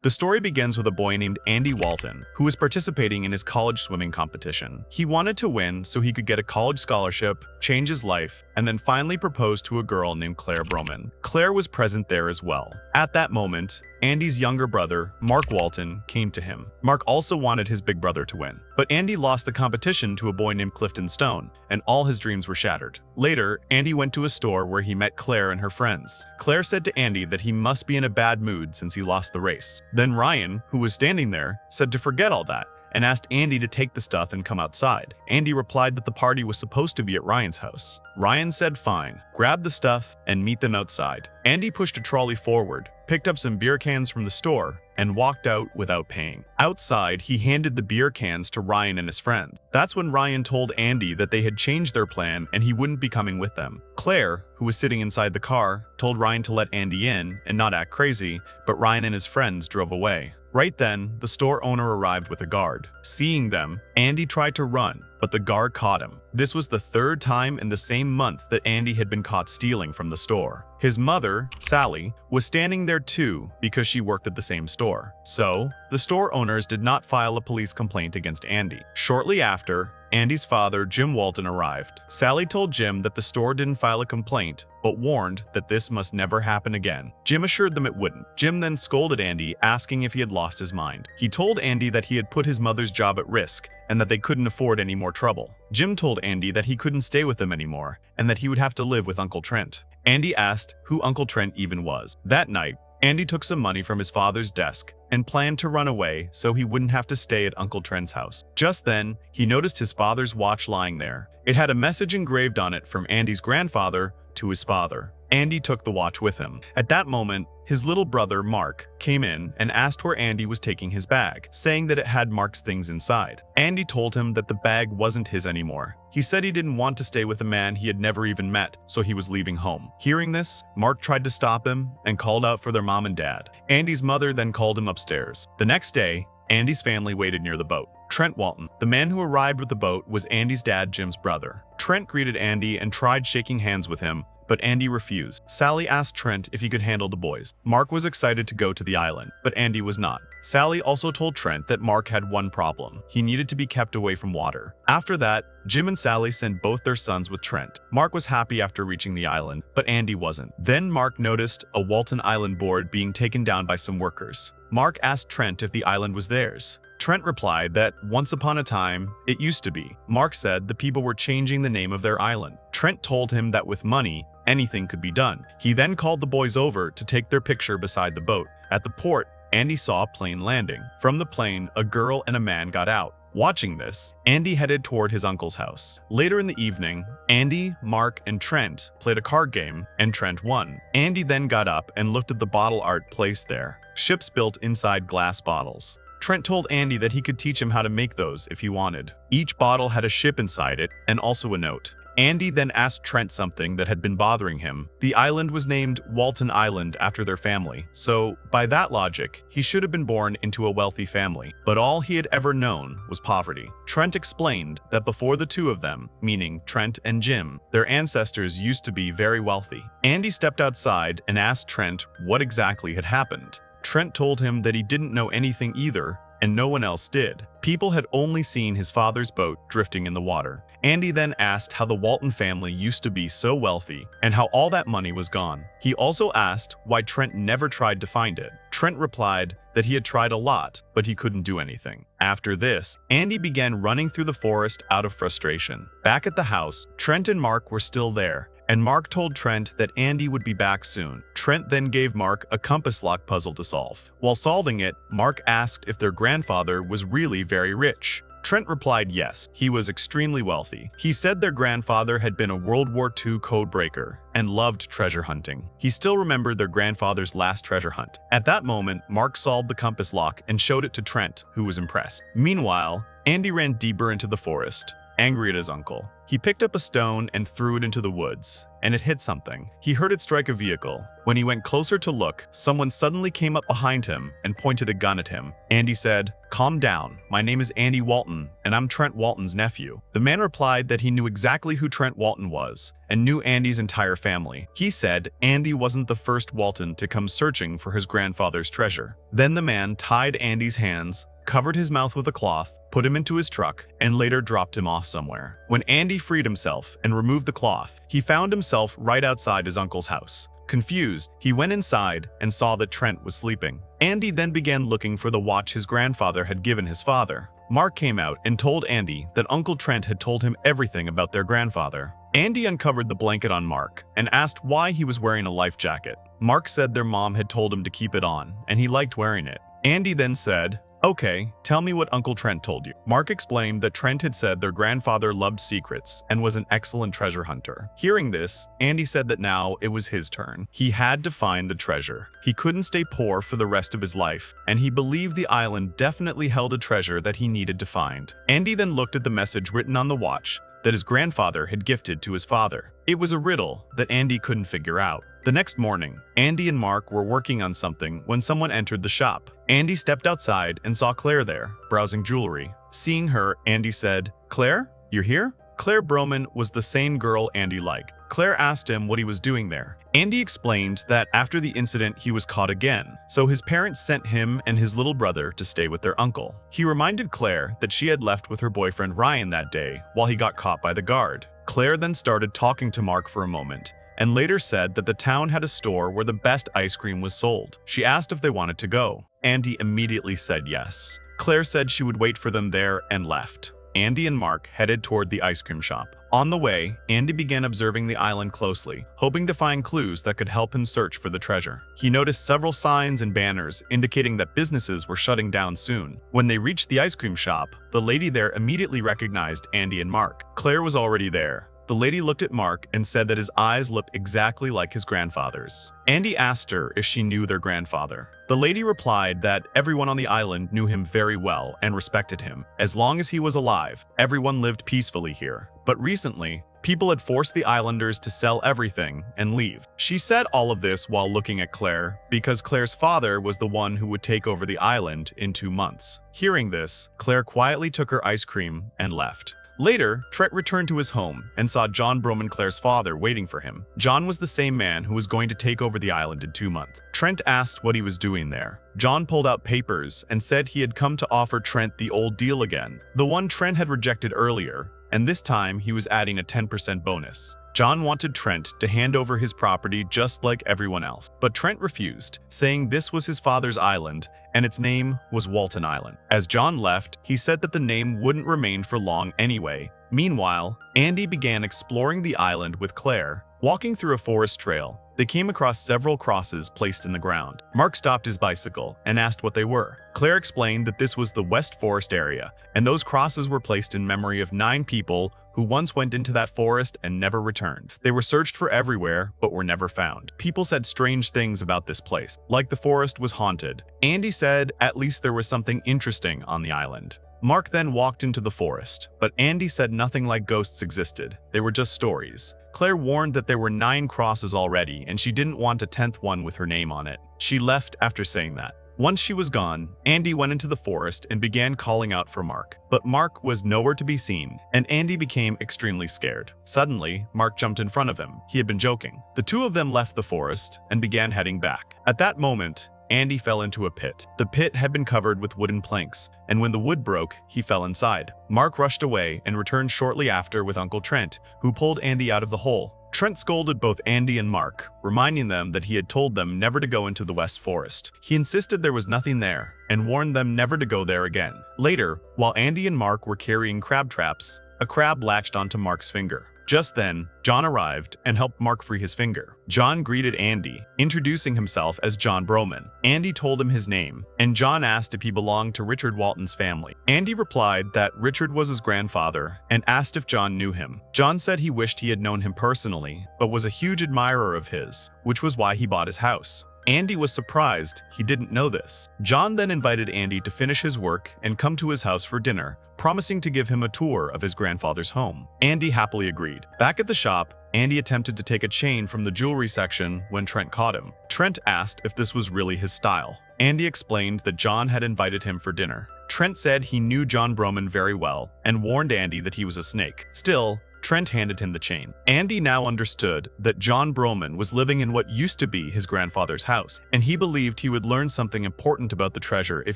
The story begins with a boy named Andy Walton, who was participating in his college swimming competition. He wanted to win so he could get a college scholarship, change his life, and then finally propose to a girl named Claire Broman. Claire was present there as well. At that moment, Andy's younger brother, Mark Walton, came to him. Mark also wanted his big brother to win, but Andy lost the competition to a boy named Clifton Stone, and all his dreams were shattered. Later, Andy went to a store where he met Claire and her friends. Claire said to Andy that he must be in a bad mood since he lost the race. Then Ryan, who was standing there, said to forget all that and asked Andy to take the stuff and come outside. Andy replied that the party was supposed to be at Ryan's house. Ryan said fine, grab the stuff and meet them outside. Andy pushed a trolley forward, picked up some beer cans from the store, and walked out without paying. Outside, he handed the beer cans to Ryan and his friends. That's when Ryan told Andy that they had changed their plan and he wouldn't be coming with them. Claire, who was sitting inside the car, told Ryan to let Andy in and not act crazy, but Ryan and his friends drove away. Right then, the store owner arrived with a guard. Seeing them, Andy tried to run, but the guard caught him. This was the third time in the same month that Andy had been caught stealing from the store. His mother, Sally, was standing there too because she worked at the same store. So, the store owners did not file a police complaint against Andy. Shortly after, Andy's father, Jim Walton, arrived. Sally told Jim that the store didn't file a complaint, but warned that this must never happen again. Jim assured them it wouldn't. Jim then scolded Andy, asking if he had lost his mind. He told Andy that he had put his mother's job at risk and that they couldn't afford any more trouble. Jim told Andy that he couldn't stay with them anymore and that he would have to live with Uncle Trent. Andy asked who Uncle Trent even was. That night, Andy took some money from his father's desk and planned to run away so he wouldn't have to stay at Uncle Trent's house. Just then, he noticed his father's watch lying there. It had a message engraved on it from Andy's grandfather to his father. Andy took the watch with him. At that moment, his little brother, Mark, came in and asked where Andy was taking his bag, saying that it had Mark's things inside. Andy told him that the bag wasn't his anymore. He said he didn't want to stay with a man he had never even met, so he was leaving home. Hearing this, Mark tried to stop him and called out for their mom and dad. Andy's mother then called him upstairs. The next day, Andy's family waited near the boat. Trent Walton, the man who arrived with the boat, was Andy's dad, Jim's brother. Trent greeted Andy and tried shaking hands with him, but Andy refused. Sally asked Trent if he could handle the boys. Mark was excited to go to the island, but Andy was not. Sally also told Trent that Mark had one problem. He needed to be kept away from water. After that, Jim and Sally sent both their sons with Trent. Mark was happy after reaching the island, but Andy wasn't. Then Mark noticed a Walton Island board being taken down by some workers. Mark asked Trent if the island was theirs. Trent replied that once upon a time, it used to be. Mark said the people were changing the name of their island. Trent told him that with money, anything could be done. He then called the boys over to take their picture beside the boat. At the port, Andy saw a plane landing. From the plane, a girl and a man got out. Watching this, Andy headed toward his uncle's house. Later in the evening, Andy, Mark, and Trent played a card game, and Trent won. Andy then got up and looked at the bottle art placed there. Ships built inside glass bottles. Trent told Andy that he could teach him how to make those if he wanted. Each bottle had a ship inside it and also a note. Andy then asked Trent something that had been bothering him. The island was named Walton Island after their family, so by that logic, he should have been born into a wealthy family. But all he had ever known was poverty. Trent explained that before the two of them, meaning Trent and Jim, their ancestors used to be very wealthy. Andy stepped outside and asked Trent what exactly had happened. Trent told him that he didn't know anything either, and no one else did. People had only seen his father's boat drifting in the water. Andy then asked how the Walton family used to be so wealthy and how all that money was gone. He also asked why Trent never tried to find it. Trent replied that he had tried a lot, but he couldn't do anything. After this, Andy began running through the forest out of frustration. Back at the house, Trent and Mark were still there, and Mark told Trent that Andy would be back soon. Trent then gave Mark a compass lock puzzle to solve. While solving it, Mark asked if their grandfather was really very rich. Trent replied yes, he was extremely wealthy. He said their grandfather had been a World War II codebreaker and loved treasure hunting. He still remembered their grandfather's last treasure hunt. At that moment, Mark solved the compass lock and showed it to Trent, who was impressed. Meanwhile, Andy ran deeper into the forest. angry at his uncle. He picked up a stone and threw it into the woods, and it hit something. He heard it strike a vehicle. When he went closer to look, someone suddenly came up behind him and pointed a gun at him. Andy said, "Calm down. My name is Andy Walton, and I'm Trent Walton's nephew." The man replied that he knew exactly who Trent Walton was and knew Andy's entire family. He said Andy wasn't the first Walton to come searching for his grandfather's treasure. Then the man tied Andy's hands, covered his mouth with a cloth, put him into his truck, and later dropped him off somewhere. When Andy freed himself and removed the cloth, he found himself right outside his uncle's house. Confused, he went inside and saw that Trent was sleeping. Andy then began looking for the watch his grandfather had given his father. Mark came out and told Andy that Uncle Trent had told him everything about their grandfather. Andy uncovered the blanket on Mark and asked why he was wearing a life jacket. Mark said their mom had told him to keep it on, and he liked wearing it. Andy then said, "Okay, tell me what Uncle Trent told you." Mark explained that Trent had said their grandfather loved secrets and was an excellent treasure hunter. Hearing this, Andy said that now it was his turn. He had to find the treasure. He couldn't stay poor for the rest of his life, and he believed the island definitely held a treasure that he needed to find. Andy then looked at the message written on the watch that his grandfather had gifted to his father. It was a riddle that Andy couldn't figure out. The next morning, Andy and Mark were working on something when someone entered the shop. Andy stepped outside and saw Claire there, browsing jewelry. Seeing her, Andy said, "Claire, you're here?" Claire Broman was the same girl Andy liked. Claire asked him what he was doing there. Andy explained that after the incident he was caught again, so his parents sent him and his little brother to stay with their uncle. He reminded Claire that she had left with her boyfriend Ryan that day while he got caught by the guard. Claire then started talking to Mark for a moment, and later said that the town had a store where the best ice cream was sold. She asked if they wanted to go. Andy immediately said yes. Claire said she would wait for them there and left. Andy and Mark headed toward the ice cream shop. On the way, Andy began observing the island closely, hoping to find clues that could help him search for the treasure. He noticed several signs and banners indicating that businesses were shutting down soon. When they reached the ice cream shop, the lady there immediately recognized Andy and Mark. Claire was already there. The lady looked at Mark and said that his eyes looked exactly like his grandfather's. Andy asked her if she knew their grandfather. The lady replied that everyone on the island knew him very well and respected him. As long as he was alive, everyone lived peacefully here. But recently, people had forced the islanders to sell everything and leave. She said all of this while looking at Claire, because Claire's father was the one who would take over the island in 2 months. Hearing this, Claire quietly took her ice cream and left. Later, Trent returned to his home and saw John Broman, Claire's father, waiting for him. John was the same man who was going to take over the island in 2 months. Trent asked what he was doing there. John pulled out papers and said he had come to offer Trent the old deal again, the one Trent had rejected earlier, and this time he was adding a 10% bonus. John wanted Trent to hand over his property just like everyone else, but Trent refused, saying this was his father's island and its name was Walton Island. As John left, he said that the name wouldn't remain for long anyway. Meanwhile, Andy began exploring the island with Claire. Walking through a forest trail, they came across several crosses placed in the ground. Mark stopped his bicycle and asked what they were. Claire explained that this was the West Forest area, and those crosses were placed in memory of 9 people who once went into that forest and never returned. They were searched for everywhere, but were never found. People said strange things about this place, like the forest was haunted. Andy said at least there was something interesting on the island. Mark then walked into the forest, but Andy said nothing like ghosts existed. They were just stories. Claire warned that there were 9 crosses already, and she didn't want a 10th one with her name on it. She left after saying that. Once she was gone, Andy went into the forest and began calling out for Mark. But Mark was nowhere to be seen, and Andy became extremely scared. Suddenly, Mark jumped in front of him. He had been joking. The two of them left the forest and began heading back. At that moment, Andy fell into a pit. The pit had been covered with wooden planks, and when the wood broke, he fell inside. Mark rushed away and returned shortly after with Uncle Trent, who pulled Andy out of the hole. Trent scolded both Andy and Mark, reminding them that he had told them never to go into the West Forest. He insisted there was nothing there and warned them never to go there again. Later, while Andy and Mark were carrying crab traps, a crab latched onto Mark's finger. Just then, John arrived and helped Mark free his finger. John greeted Andy, introducing himself as John Broman. Andy told him his name, and John asked if he belonged to Richard Walton's family. Andy replied that Richard was his grandfather and asked if John knew him. John said he wished he had known him personally, but was a huge admirer of his, which was why he bought his house. Andy was surprised he didn't know this. John then invited Andy to finish his work and come to his house for dinner, promising to give him a tour of his grandfather's home. Andy happily agreed. Back at the shop, Andy attempted to take a chain from the jewelry section when Trent caught him. Trent asked if this was really his style. Andy explained that John had invited him for dinner. Trent said he knew John Broman very well and warned Andy that he was a snake. Still, Trent handed him the chain. Andy now understood that John Broman was living in what used to be his grandfather's house, and he believed he would learn something important about the treasure if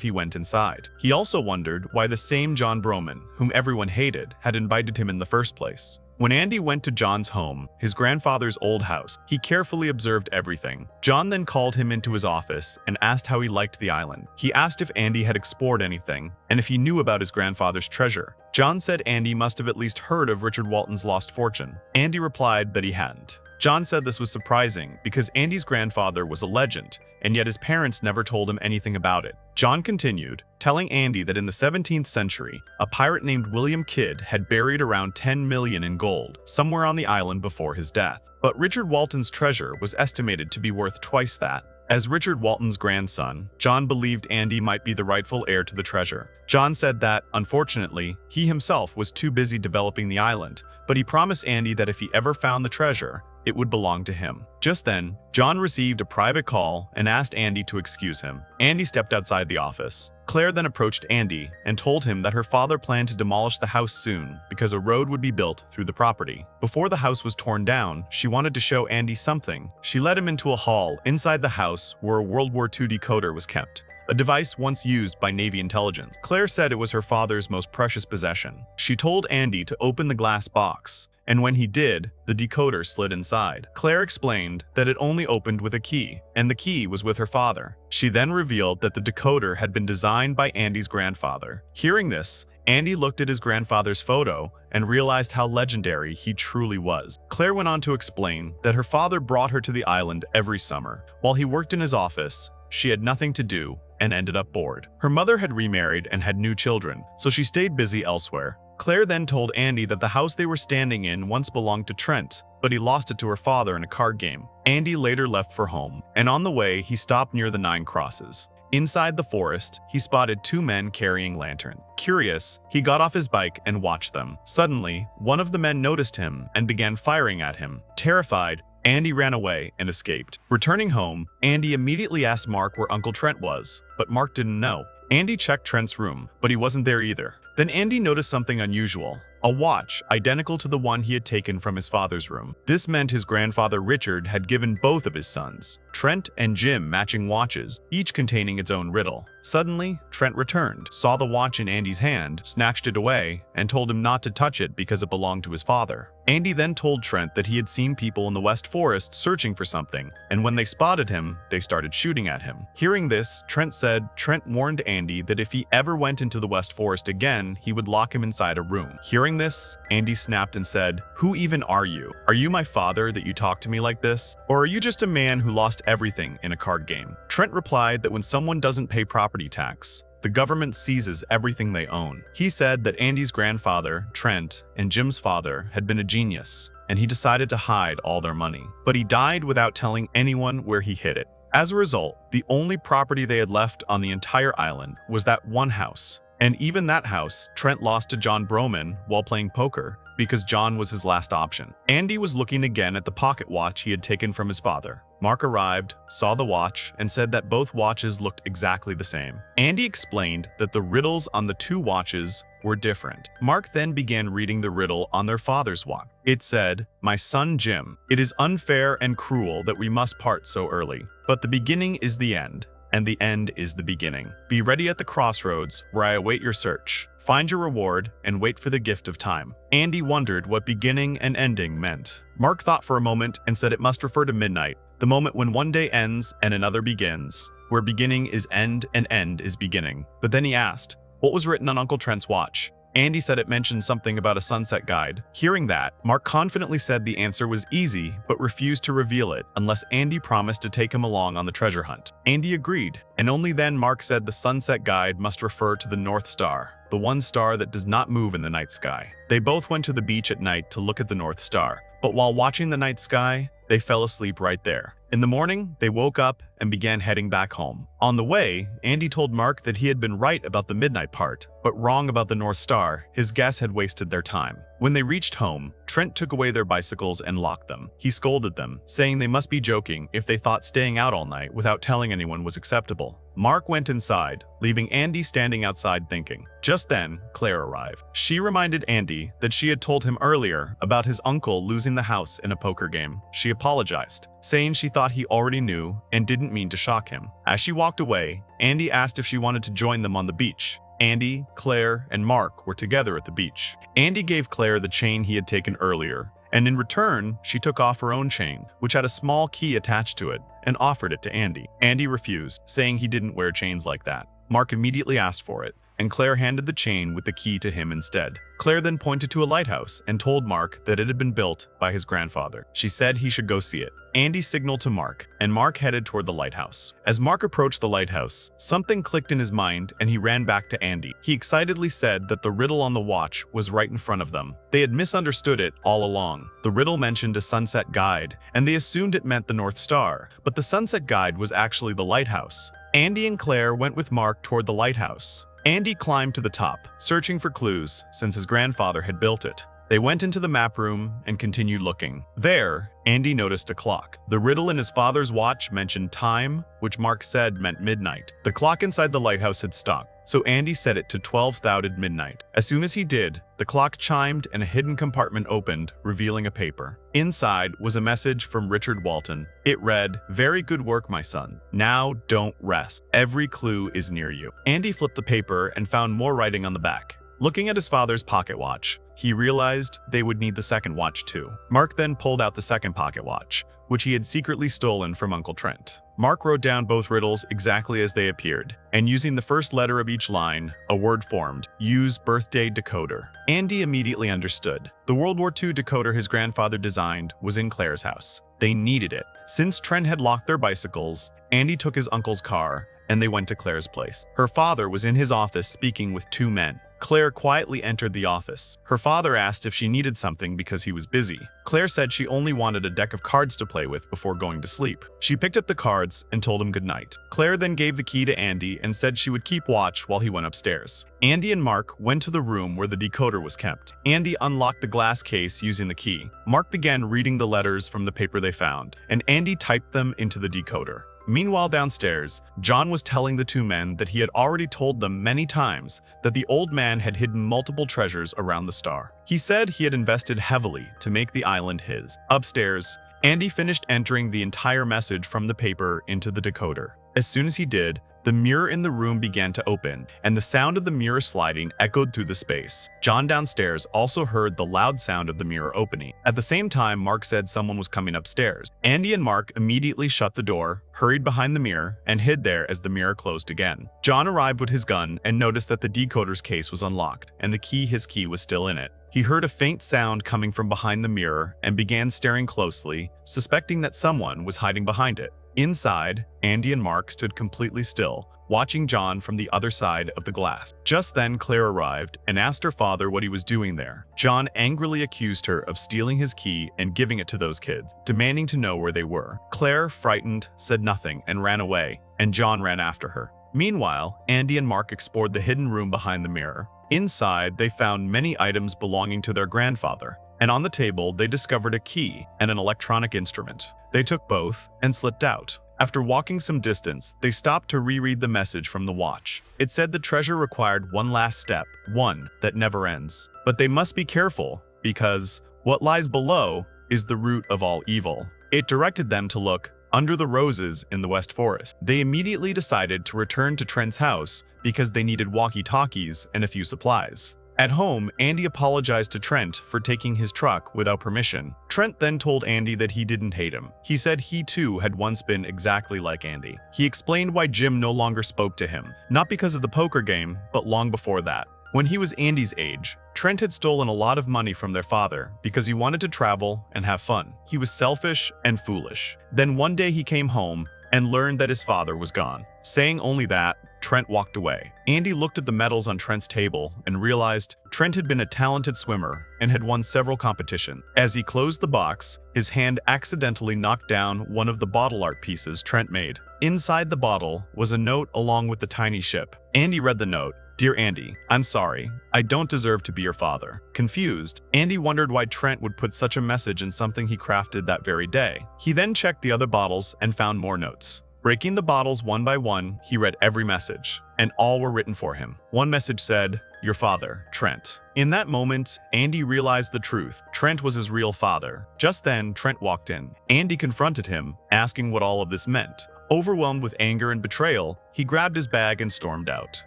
he went inside. He also wondered why the same John Broman, whom everyone hated, had invited him in the first place. When Andy went to John's home, his grandfather's old house, he carefully observed everything. John then called him into his office and asked how he liked the island. He asked if Andy had explored anything and if he knew about his grandfather's treasure. John said Andy must have at least heard of Richard Walton's lost fortune. Andy replied that he hadn't. John said this was surprising because Andy's grandfather was a legend, and yet his parents never told him anything about it. John continued, telling Andy that in the 17th century, a pirate named William Kidd had buried around 10 million in gold somewhere on the island before his death. But Richard Walton's treasure was estimated to be worth twice that. As Richard Walton's grandson, John believed Andy might be the rightful heir to the treasure. John said that, unfortunately, he himself was too busy developing the island, but he promised Andy that if he ever found the treasure, it would belong to him. Just then, John received a private call and asked Andy to excuse him. Andy stepped outside the office. Claire then approached Andy and told him that her father planned to demolish the house soon because a road would be built through the property. Before the house was torn down, she wanted to show Andy something. She led him into a hall inside the house where a World War II decoder was kept, a device once used by Navy intelligence. Claire said it was her father's most precious possession. She told Andy to open the glass box, and when he did, the decoder slid inside. Claire explained that it only opened with a key, and the key was with her father. She then revealed that the decoder had been designed by Andy's grandfather. Hearing this, Andy looked at his grandfather's photo and realized how legendary he truly was. Claire went on to explain that her father brought her to the island every summer. While he worked in his office, she had nothing to do and ended up bored. Her mother had remarried and had new children, so she stayed busy elsewhere. Claire then told Andy that the house they were standing in once belonged to Trent, but he lost it to her father in a card game. Andy later left for home, and on the way, he stopped near the 9 Crosses. Inside the forest, he spotted 2 men carrying lanterns. Curious, he got off his bike and watched them. Suddenly, one of the men noticed him and began firing at him. Terrified, Andy ran away and escaped. Returning home, Andy immediately asked Mark where Uncle Trent was, but Mark didn't know. Andy checked Trent's room, but he wasn't there either. Then Andy noticed something unusual, a watch identical to the one he had taken from his father's room. This meant his grandfather Richard had given both of his sons, Trent and Jim, matching watches, each containing its own riddle. Suddenly, Trent returned, saw the watch in Andy's hand, snatched it away, and told him not to touch it because it belonged to his father. Andy then told Trent that he had seen people in the West Forest searching for something, and when they spotted him, they started shooting at him. Hearing this, Trent said Trent warned Andy that if he ever went into the West Forest again, he would lock him inside a room. Hearing this, Andy snapped and said, "Who even are you? Are you my father that you talk to me like this? Or are you just a man who lost everything in a card game?" Trent replied that when someone doesn't pay property tax, the government seizes everything they own. He said that Andy's grandfather, Trent, and Jim's father had been a genius, and he decided to hide all their money. But he died without telling anyone where he hid it. As a result, the only property they had left on the entire island was that one house. And even that house, Trent lost to John Broman while playing poker, because John was his last option. Andy was looking again at the pocket watch he had taken from his father. Mark arrived, saw the watch, and said that both watches looked exactly the same. Andy explained that the riddles on the 2 watches were different. Mark then began reading the riddle on their father's watch. It said, "My son Jim, it is unfair and cruel that we must part so early, but the beginning is the end, and the end is the beginning. Be ready at the crossroads where I await your search. Find your reward and wait for the gift of time." Andy wondered what beginning and ending meant. Mark thought for a moment and said it must refer to midnight, the moment when one day ends and another begins, where beginning is end and end is beginning. But then he asked, what was written on Uncle Trent's watch? Andy said it mentioned something about a sunset guide. Hearing that, Mark confidently said the answer was easy, but refused to reveal it unless Andy promised to take him along on the treasure hunt. Andy agreed, and only then Mark said the sunset guide must refer to the North Star, the one star that does not move in the night sky. They both went to the beach at night to look at the North Star. But while watching the night sky, They fell asleep right there. In the morning, they woke up and began heading back home. On the way, Andy told Mark that he had been right about the midnight part, but wrong about the North Star. His guess had wasted their time. When they reached home, Trent took away their bicycles and locked them. He scolded them, saying they must be joking if they thought staying out all night without telling anyone was acceptable. Mark went inside, leaving Andy standing outside thinking. Just then, Claire arrived. She reminded Andy that she had told him earlier about his uncle losing the house in a poker game. She apologized, saying she thought he already knew and didn't mean to shock him. As she walked away, Andy asked if she wanted to join them on the beach. Andy, Claire, and Mark were together at the beach. Andy gave Claire the chain he had taken earlier, and in return, she took off her own chain, which had a small key attached to it, and offered it to Andy. Andy refused, saying he didn't wear chains like that. Mark immediately asked for it, and Claire handed the chain with the key to him instead. Claire then pointed to a lighthouse and told Mark that it had been built by his grandfather. She said he should go see it. Andy signaled to Mark, and Mark headed toward the lighthouse. As Mark approached the lighthouse, something clicked in his mind and he ran back to Andy. He excitedly said that the riddle on the watch was right in front of them. They had misunderstood it all along. The riddle mentioned a sunset guide, and they assumed it meant the North Star, but the sunset guide was actually the lighthouse. Andy and Claire went with Mark toward the lighthouse. Andy climbed to the top, searching for clues since his grandfather had built it. They went into the map room and continued looking. There, Andy noticed a clock. The riddle in his father's watch mentioned time, which Mark said meant midnight. The clock inside the lighthouse had stopped, so Andy set it to 12:00 midnight. As soon as he did, the clock chimed and a hidden compartment opened, revealing a paper. Inside was a message from Richard Walton. It read, "Very good work, my son. Now don't rest. Every clue is near you." Andy flipped the paper and found more writing on the back. Looking at his father's pocket watch, he realized they would need the second watch too. Mark then pulled out the second pocket watch, which he had secretly stolen from Uncle Trent. Mark wrote down both riddles exactly as they appeared, and using the first letter of each line, a word formed. Use birthday decoder. Andy immediately understood. The World War II decoder his grandfather designed was in Claire's house. They needed it. Since Trent had locked their bicycles, Andy took his uncle's car, and they went to Claire's place. Her father was in his office speaking with two men. Claire quietly entered the office. Her father asked if she needed something because he was busy. Claire said she only wanted a deck of cards to play with before going to sleep. She picked up the cards and told him goodnight. Claire then gave the key to Andy and said she would keep watch while he went upstairs. Andy and Mark went to the room where the decoder was kept. Andy unlocked the glass case using the key. Mark began reading the letters from the paper they found, and Andy typed them into the decoder. Meanwhile, downstairs, John was telling the two men that he had already told them many times that the old man had hidden multiple treasures around the star. He said he had invested heavily to make the island his. Upstairs, Andy finished entering the entire message from the paper into the decoder. As soon as he did, the mirror in the room began to open, and the sound of the mirror sliding echoed through the space. John downstairs also heard the loud sound of the mirror opening. At the same time, Mark said someone was coming upstairs. Andy and Mark immediately shut the door, hurried behind the mirror, and hid there as the mirror closed again. John arrived with his gun and noticed that the decoder's case was unlocked, and his key was still in it. He heard a faint sound coming from behind the mirror and began staring closely, suspecting that someone was hiding behind it. Inside, Andy and Mark stood completely still, watching John from the other side of the glass. Just then, Claire arrived and asked her father what he was doing there. John angrily accused her of stealing his key and giving it to those kids, demanding to know where they were. Claire, frightened, said nothing and ran away, and John ran after her. Meanwhile, Andy and Mark explored the hidden room behind the mirror. Inside, they found many items belonging to their grandfather, and on the table, they discovered a key and an electronic instrument. They took both and slipped out. After walking some distance, they stopped to reread the message from the watch. It said the treasure required one last step, one that never ends. But they must be careful, because what lies below is the root of all evil. It directed them to look under the roses in the West Forest. They immediately decided to return to Trent's house because they needed walkie-talkies and a few supplies. At home, Andy apologized to Trent for taking his truck without permission. Trent then told Andy that he didn't hate him. He said he too had once been exactly like Andy. He explained why Jim no longer spoke to him, not because of the poker game, but long before that. When he was Andy's age, Trent had stolen a lot of money from their father because he wanted to travel and have fun. He was selfish and foolish. Then one day he came home and learned that his father was gone. Saying only that, Trent walked away. Andy looked at the medals on Trent's table and realized Trent had been a talented swimmer and had won several competitions. As he closed the box, his hand accidentally knocked down one of the bottle art pieces Trent made. Inside the bottle was a note along with the tiny ship. Andy read the note. "Dear Andy, I'm sorry. I don't deserve to be your father." Confused, Andy wondered why Trent would put such a message in something he crafted that very day. He then checked the other bottles and found more notes. Breaking the bottles one by one, he read every message, and all were written for him. One message said, "Your father, Trent." In that moment, Andy realized the truth. Trent was his real father. Just then, Trent walked in. Andy confronted him, asking what all of this meant. Overwhelmed with anger and betrayal, he grabbed his bag and stormed out.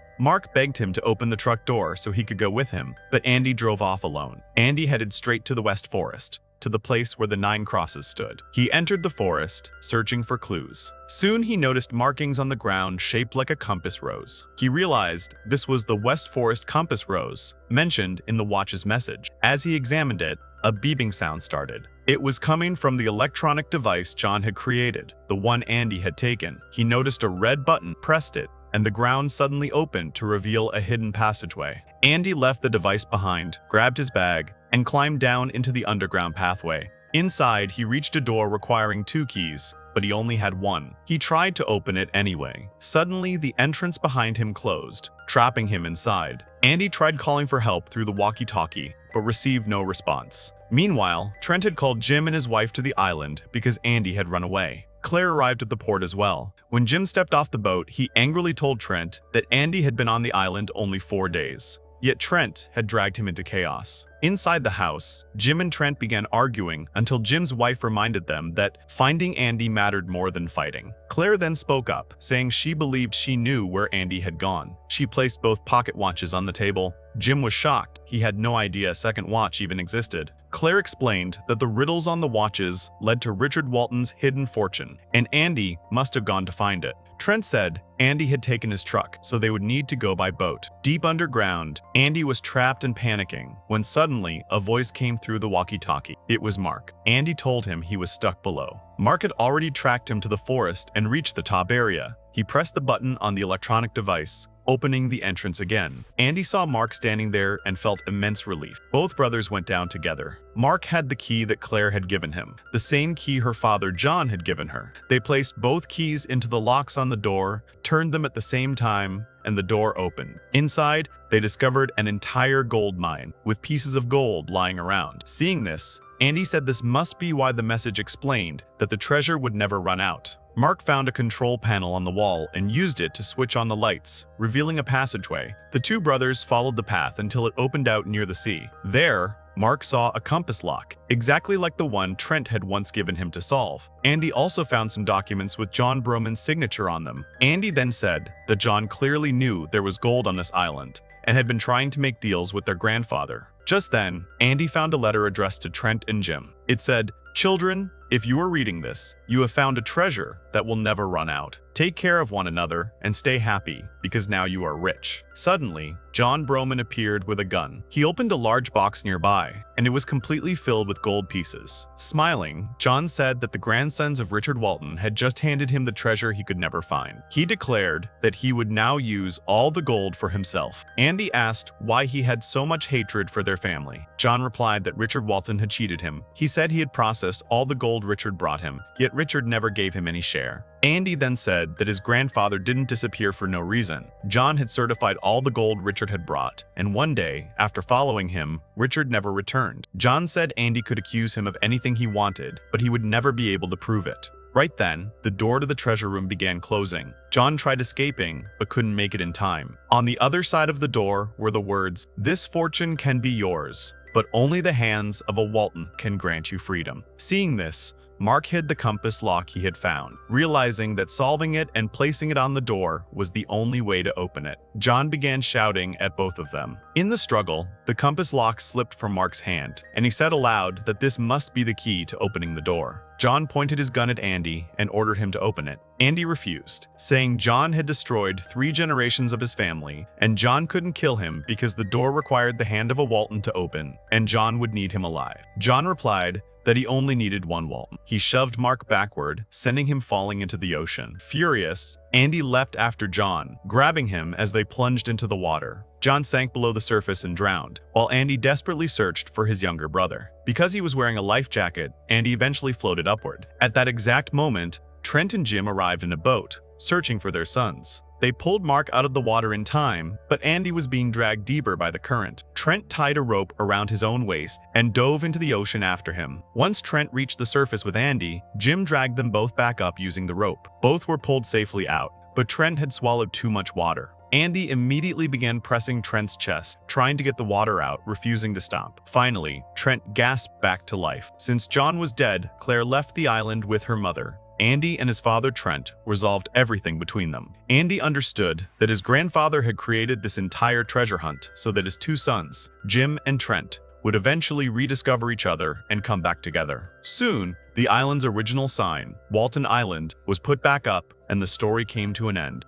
Mark begged him to open the truck door so he could go with him, but Andy drove off alone. Andy headed straight to the West Forest, to the place where the 9 crosses stood. He entered the forest, searching for clues. Soon he noticed markings on the ground shaped like a compass rose. He realized this was the West Forest compass rose, mentioned in the watch's message. As he examined it, a beeping sound started. It was coming from the electronic device John had created, the one Andy had taken. He noticed a red button, pressed it, and the ground suddenly opened to reveal a hidden passageway. Andy left the device behind, grabbed his bag, and climbed down into the underground pathway. Inside, he reached a door requiring 2 keys, but he only had one. He tried to open it anyway. Suddenly, the entrance behind him closed, trapping him inside. Andy tried calling for help through the walkie-talkie, but received no response. Meanwhile, Trent had called Jim and his wife to the island because Andy had run away. Claire arrived at the port as well. When Jim stepped off the boat, he angrily told Trent that Andy had been on the island only 4 days. Yet Trent had dragged him into chaos. Inside the house, Jim and Trent began arguing until Jim's wife reminded them that finding Andy mattered more than fighting. Claire then spoke up, saying she believed she knew where Andy had gone. She placed both pocket watches on the table. Jim was shocked. He had no idea a second watch even existed. Claire explained that the riddles on the watches led to Richard Walton's hidden fortune, and Andy must have gone to find it. Trent said Andy had taken his truck, so they would need to go by boat. Deep underground, Andy was trapped and panicking when suddenly a voice came through the walkie-talkie. It was Mark. Andy told him he was stuck below. Mark had already tracked him to the forest and reached the top area. He pressed the button on the electronic device, opening the entrance again. Andy saw Mark standing there and felt immense relief. Both brothers went down together. Mark had the key that Claire had given him, the same key her father John had given her. They placed both keys into the locks on the door, turned them at the same time, and the door opened. Inside, they discovered an entire gold mine, with pieces of gold lying around. Seeing this, Andy said this must be why the message explained that the treasure would never run out. Mark found a control panel on the wall and used it to switch on the lights, revealing a passageway. The 2 brothers followed the path until it opened out near the sea. There, Mark saw a compass lock, exactly like the one Trent had once given him to solve. Andy also found some documents with John Broman's signature on them. Andy then said that John clearly knew there was gold on this island and had been trying to make deals with their grandfather. Just then, Andy found a letter addressed to Trent and Jim. It said, "Children, if you are reading this, you have found a treasure that will never run out. Take care of one another and stay happy, because now you are rich." Suddenly, John Broman appeared with a gun. He opened a large box nearby, and it was completely filled with gold pieces. Smiling, John said that the grandsons of Richard Walton had just handed him the treasure he could never find. He declared that he would now use all the gold for himself. Andy asked why he had so much hatred for their family. John replied that Richard Walton had cheated him. He said he had processed all the gold Richard brought him, yet Richard never gave him any share. Andy then said that his grandfather didn't disappear for no reason. John had certified all the gold Richard had brought, and one day, after following him, Richard never returned. John said Andy could accuse him of anything he wanted, but he would never be able to prove it. Right then, the door to the treasure room began closing. John tried escaping, but couldn't make it in time. On the other side of the door were the words, "This fortune can be yours, but only the hands of a Walton can grant you freedom." Seeing this, Mark hid the compass lock he had found, realizing that solving it and placing it on the door was the only way to open it. John began shouting at both of them. In the struggle, the compass lock slipped from Mark's hand, and he said aloud that this must be the key to opening the door. John pointed his gun at Andy and ordered him to open it. Andy refused, saying John had destroyed 3 generations of his family, and John couldn't kill him because the door required the hand of a Walton to open, and John would need him alive. John replied that he only needed one Walton. He shoved Mark backward, sending him falling into the ocean. Furious, Andy leapt after John, grabbing him as they plunged into the water. John sank below the surface and drowned, while Andy desperately searched for his younger brother. Because he was wearing a life jacket, Andy eventually floated upward. At that exact moment, Trent and Jim arrived in a boat, searching for their sons. They pulled Mark out of the water in time, but Andy was being dragged deeper by the current. Trent tied a rope around his own waist and dove into the ocean after him. Once Trent reached the surface with Andy, Jim dragged them both back up using the rope. Both were pulled safely out, but Trent had swallowed too much water. Andy immediately began pressing Trent's chest, trying to get the water out, refusing to stop. Finally, Trent gasped back to life. Since John was dead, Claire left the island with her mother. Andy and his father Trent resolved everything between them. Andy understood that his grandfather had created this entire treasure hunt so that his two sons, Jim and Trent, would eventually rediscover each other and come back together. Soon, the island's original sign, Walton Island, was put back up and the story came to an end.